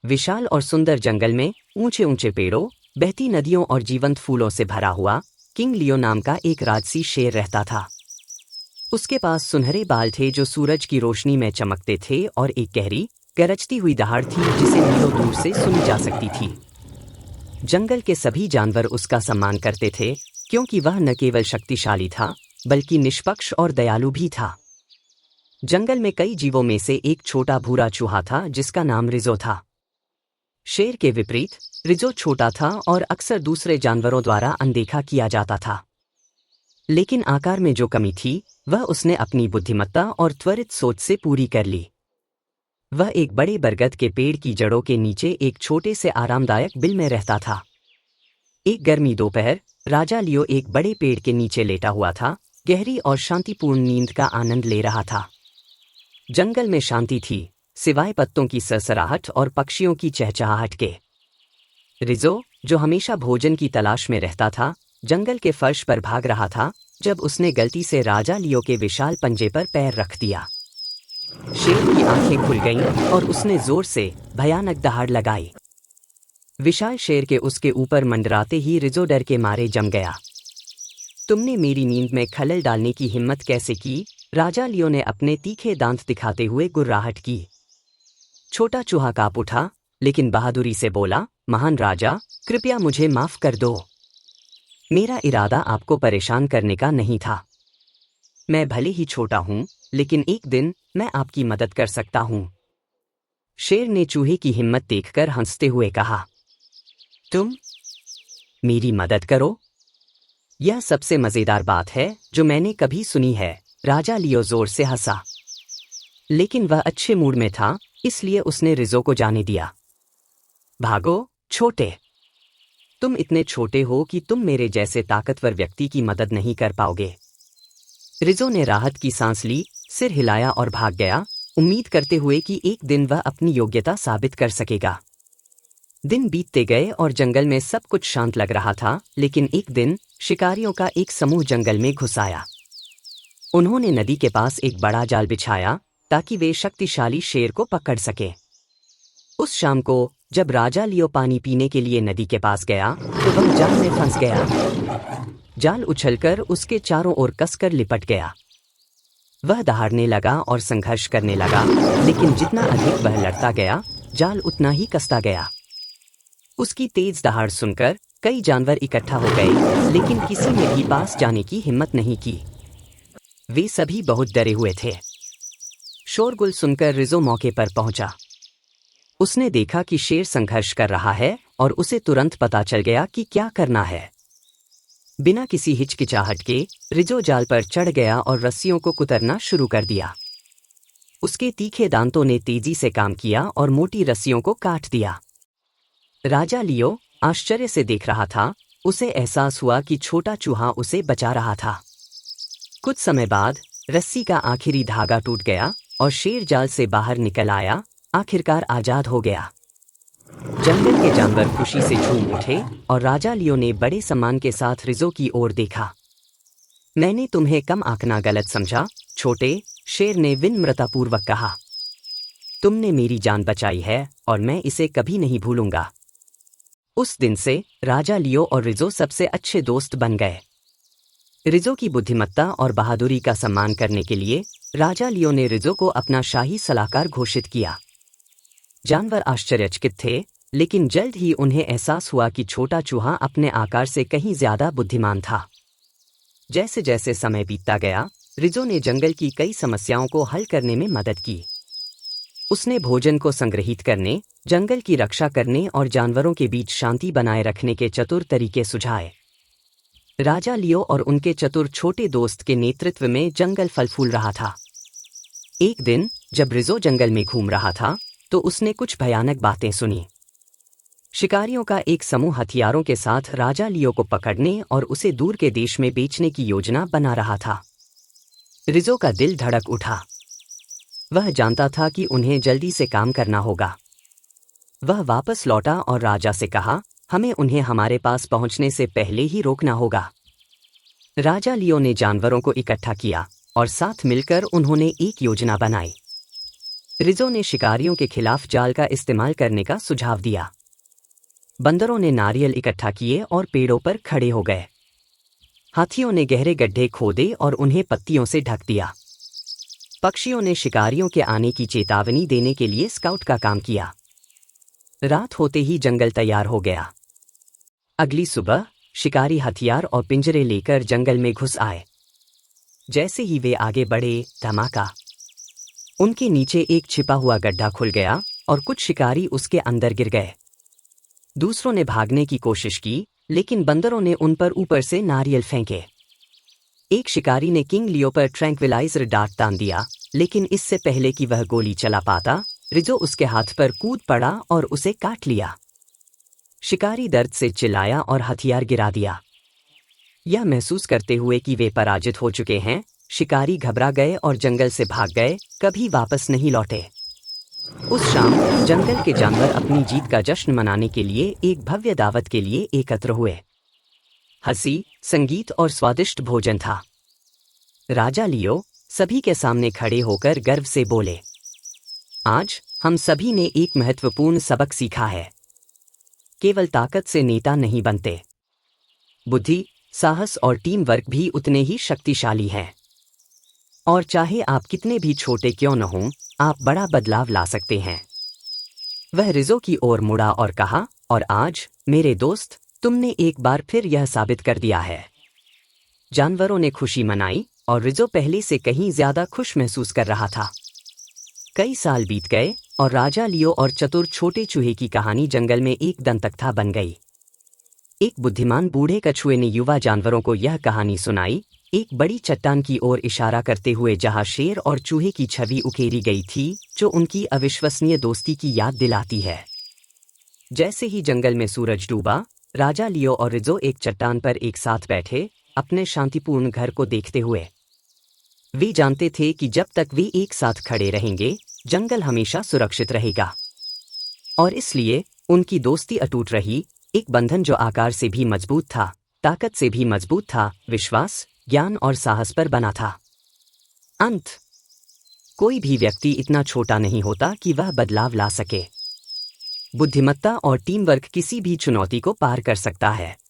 विशाल और सुंदर जंगल में ऊंचे ऊंचे पेड़ों, बहती नदियों और जीवंत फूलों से भरा हुआ किंग लियो नाम का एक राजसी शेर रहता था। उसके पास सुनहरे बाल थे जो सूरज की रोशनी में चमकते थे और एक गहरी गरजती हुई दहाड़ थी जिसे मीलों दूर से सुनी जा सकती थी। जंगल के सभी जानवर उसका सम्मान करते थे क्योंकि वह न केवल शक्तिशाली था बल्कि निष्पक्ष और दयालु भी था। जंगल में कई जीवों में से एक छोटा भूरा चूहा था जिसका नाम रिजो था। शेर के विपरीत रिजो छोटा था और अक्सर दूसरे जानवरों द्वारा अनदेखा किया जाता था। लेकिन आकार में जो कमी थी वह उसने अपनी बुद्धिमत्ता और त्वरित सोच से पूरी कर ली। वह एक बड़े बरगद के पेड़ की जड़ों के नीचे एक छोटे से आरामदायक बिल में रहता था। एक गर्मी दोपहर राजा लियो एक बड़े पेड़ के नीचे लेटा हुआ था, गहरी और शांतिपूर्ण नींद का आनंद ले रहा था। जंगल में शांति थी, सिवाय पत्तों की सरसराहट और पक्षियों की चहचहाहट के। रिजो, जो हमेशा भोजन की तलाश में रहता था, जंगल के फर्श पर भाग रहा था जब उसने गलती से राजा लियो के विशाल पंजे पर पैर रख दिया। शेर की आंखें खुल गईं और उसने जोर से भयानक दहाड़ लगाई। विशाल शेर के उसके ऊपर मंडराते ही रिजो डर के मारे जम गया। तुमने मेरी नींद में खलल डालने की हिम्मत कैसे की? राजा लियो ने अपने तीखे दांत दिखाते हुए गुर्राहट की। छोटा चूहा कांप उठा, लेकिन बहादुरी से बोला, महान राजा, कृपया मुझे माफ कर दो। मेरा इरादा आपको परेशान करने का नहीं था। मैं भले ही छोटा हूं, लेकिन एक दिन मैं आपकी मदद कर सकता हूं। शेर ने चूहे की हिम्मत देखकर हंसते हुए कहा, तुम मेरी मदद करो? यह सबसे मजेदार बात है जो मैंने कभी सुनी है। राजा लियो जोर से हंसा, लेकिन वह अच्छे मूड में था, इसलिए उसने रिजो को जाने दिया। भागो छोटे, तुम इतने छोटे हो कि तुम मेरे जैसे ताकतवर व्यक्ति की मदद नहीं कर पाओगे। रिजो ने राहत की सांस ली, सिर हिलाया और भाग गया, उम्मीद करते हुए कि एक दिन वह अपनी योग्यता साबित कर सकेगा। दिन बीतते गए और जंगल में सब कुछ शांत लग रहा था, लेकिन एक दिन शिकारियों का एक समूह जंगल में घुस आया। उन्होंने नदी के पास एक बड़ा जाल बिछाया ताकि वे शक्तिशाली शेर को पकड़ सके। उस शाम को जब राजा लियो पानी पीने के लिए नदी के पास गया तो वह जाल में फंस गया। जाल उछलकर उसके चारों ओर कसकर लिपट गया। वह दहाड़ने लगा और संघर्ष करने लगा, लेकिन जितना अधिक वह लड़ता गया, जाल उतना ही कसता गया। उसकी तेज दहाड़ सुनकर कई जानवर इकट्ठा हो गए, लेकिन किसी ने भी पास जाने की हिम्मत नहीं की। वे सभी बहुत डरे हुए थे। शोरगुल सुनकर रिजो मौके पर पहुंचा। उसने देखा कि शेर संघर्ष कर रहा है और उसे तुरंत पता चल गया कि क्या करना है। बिना किसी हिचकिचाहट के रिजो जाल पर चढ़ गया और रस्सियों को कुतरना शुरू कर दिया। उसके तीखे दांतों ने तेजी से काम किया और मोटी रस्सियों को काट दिया। राजा लियो आश्चर्य से देख रहा था। उसे एहसास हुआ कि छोटा चूहा उसे बचा रहा था। कुछ समय बाद रस्सी का आखिरी धागा टूट गया और शेर जाल से बाहर निकल आया, आखिरकार आजाद हो गया। जंगल के जानवर खुशी से झूम उठे और राजा लियो ने बड़े सम्मान के साथ रिजो की ओर देखा। मैंने तुम्हें कम आंकना गलत समझा, छोटे, शेर ने विनम्रतापूर्वक कहा। तुमने मेरी जान बचाई है और मैं इसे कभी नहीं भूलूंगा। उस दिन से राजा लियो और रिजो सबसे अच्छे दोस्त बन गए। रिजो की बुद्धिमत्ता और बहादुरी का सम्मान करने के लिए राजा लियो ने रिजो को अपना शाही सलाहकार घोषित किया। जानवर आश्चर्यचकित थे, लेकिन जल्द ही उन्हें एहसास हुआ कि छोटा चूहा अपने आकार से कहीं ज्यादा बुद्धिमान था। जैसे जैसे समय बीतता गया, रिजो ने जंगल की कई समस्याओं को हल करने में मदद की। उसने भोजन को संग्रहित करने, जंगल की रक्षा करने और जानवरों के बीच शांति बनाए रखने के चतुर तरीके सुझाए। राजा लियो और उनके चतुर छोटे दोस्त के नेतृत्व में जंगल फल फूल रहा था। एक दिन जब रिजो जंगल में घूम रहा था तो उसने कुछ भयानक बातें सुनी। शिकारियों का एक समूह हथियारों के साथ राजा लियो को पकड़ने और उसे दूर के देश में बेचने की योजना बना रहा था। रिजो का दिल धड़क उठा। वह जानता था कि उन्हें जल्दी से काम करना होगा। वह वापस लौटा और राजा से कहा, हमें उन्हें हमारे पास पहुंचने से पहले ही रोकना होगा। राजा लियो ने जानवरों को इकट्ठा किया और साथ मिलकर उन्होंने एक योजना बनाई। रिजो ने शिकारियों के खिलाफ जाल का इस्तेमाल करने का सुझाव दिया। बंदरों ने नारियल इकट्ठा किए और पेड़ों पर खड़े हो गए। हाथियों ने गहरे गड्ढे खोदे और उन्हें पत्तियों से ढक दिया। पक्षियों ने शिकारियों के आने की चेतावनी देने के लिए स्काउट का काम किया। रात होते ही जंगल तैयार हो गया। अगली सुबह शिकारी हथियार और पिंजरे लेकर जंगल में घुस आए। जैसे ही वे आगे बढ़े, धमाका! उनके नीचे एक छिपा हुआ गड्ढा खुल गया और कुछ शिकारी उसके अंदर गिर गए। दूसरों ने भागने की कोशिश की, लेकिन बंदरों ने उन पर ऊपर से नारियल फेंके। एक शिकारी ने किंग लियो पर ट्रैंक्विलाइजर डार्ट तान दिया, लेकिन इससे पहले कि वह गोली चला पाता, रिजो उसके हाथ पर कूद पड़ा और उसे काट लिया। शिकारी दर्द से चिल्लाया और हथियार गिरा दिया। यह महसूस करते हुए कि वे पराजित हो चुके हैं, शिकारी घबरा गए और जंगल से भाग गए, कभी वापस नहीं लौटे। उस शाम जंगल के जानवर अपनी जीत का जश्न मनाने के लिए एक भव्य दावत के लिए एकत्र हुए। हंसी, संगीत और स्वादिष्ट भोजन था। राजा लियो सभी के सामने खड़े होकर गर्व से बोले, आज हम सभी ने एक महत्वपूर्ण सबक सीखा है। केवल ताकत से नेता नहीं बनते। बुद्धि, साहस और टीम वर्क भी उतने ही शक्तिशाली हैं। और चाहे आप कितने भी छोटे क्यों न हों, आप बड़ा बदलाव ला सकते हैं। वह रिजो की ओर मुड़ा और कहा, और आज मेरे दोस्त, तुमने एक बार फिर यह साबित कर दिया है। जानवरों ने खुशी मनाई और रिजो पहले से कहीं ज्यादा खुश महसूस कर रहा था। कई साल बीत गए और राजा लियो और चतुर छोटे चूहे की कहानी जंगल में एक दंतकथा बन गई। एक बुद्धिमान बूढ़े कछुए ने युवा जानवरों को यह कहानी सुनाई, एक बड़ी चट्टान की ओर इशारा करते हुए जहां शेर और चूहे की छवि उकेरी गई थी, जो उनकी अविश्वसनीय दोस्ती की याद दिलाती है। जैसे ही जंगल में सूरज डूबा, राजा लियो और रिजो एक चट्टान पर एक साथ बैठे, अपने शांतिपूर्ण घर को देखते हुए। वे जानते थे कि जब तक वे एक साथ खड़े रहेंगे, जंगल हमेशा सुरक्षित रहेगा। और इसलिए उनकी दोस्ती अटूट रही, एक बंधन जो आकार से भी मजबूत था, ताकत से भी मजबूत था, विश्वास, ज्ञान और साहस पर बना था। अंत। कोई भी व्यक्ति इतना छोटा नहीं होता कि वह बदलाव ला सके। बुद्धिमत्ता और टीम वर्क किसी भी चुनौती को पार कर सकता है।